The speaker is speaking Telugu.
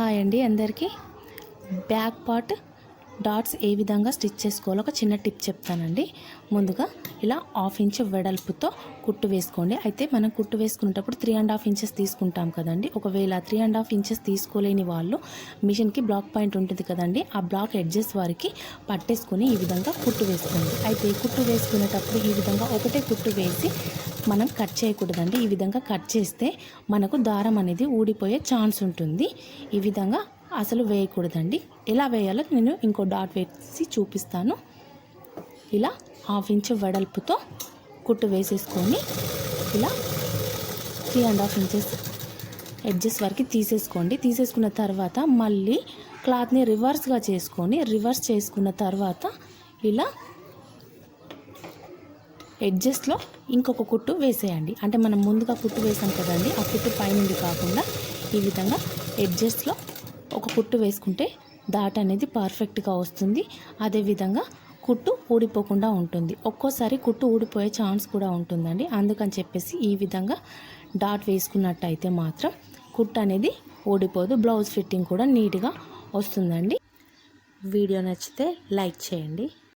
హాయ్ అండి అందరికీ. బ్యాక్ పార్ట్ డాట్స్ ఏ విధంగా స్టిచ్ చేసుకోవాలో ఒక చిన్న టిప్ చెప్తానండి. ముందుగా ఇలా 1/2 ఇంచ్ వెడల్పుతో కుట్టు వేసుకోండి. అయితే మనం కుట్టు వేసుకునేటప్పుడు 3.5 ఇంచెస్ తీసుకుంటాం కదండి. ఒకవేళ 3.5 ఇంచెస్ తీసుకోలేని వాళ్ళు మిషన్కి బ్లాక్ పాయింట్ ఉంటుంది కదండి, ఆ బ్లాక్ ఎడ్జెస్ వారికి పట్టేసుకొని ఈ విధంగా కుట్టు వేసుకోండి. అయితే కుట్టు వేసుకునేటప్పుడు ఈ విధంగా ఒకటే కుట్టు వేసి మనం కట్ చేయకూడదండి. ఈ విధంగా కట్ చేస్తే మనకు దారం అనేది ఊడిపోయే ఛాన్స్ ఉంటుంది. ఈ విధంగా అసలు వేయకూడదండి. ఎలా వేయాలో నేను ఇంకో డాట్ వేసి చూపిస్తాను. ఇలా 1/2 ఇంచ్ వెడల్పుతో కుట్టు వేసేసుకొని ఇలా 3.5 ఇంచెస్ ఎడ్జెస్ వరకు తీసేసుకోండి. తీసేసుకున్న తర్వాత మళ్ళీ క్లాత్ని రివర్స్గా చేసుకొని రివర్స్ చేసుకున్న తర్వాత ఇలా ఎడ్జెస్లో ఇంకొక కుట్టు వేసేయండి. అంటే మనం ముందుగా కుట్టు వేసాం కదండి, ఆ కుట్టు పైనుండి కాకుండా ఈ విధంగా ఎడ్జెస్లో ఒక కుట్టు వేసుకుంటే డాట్ అనేది పర్ఫెక్ట్గా వస్తుంది. అదేవిధంగా కుట్టు ఊడిపోకుండా ఉంటుంది. ఒక్కోసారి కుట్టు ఊడిపోయే ఛాన్స్ కూడా ఉంటుందండి. అందుకని చెప్పేసి ఈ విధంగా డాట్ వేసుకున్నట్టయితే మాత్రం కుట్టు అనేది ఊడిపోదు. బ్లౌజ్ ఫిట్టింగ్ కూడా నీట్గా వస్తుందండి. వీడియో నచ్చితే లైక్ చేయండి.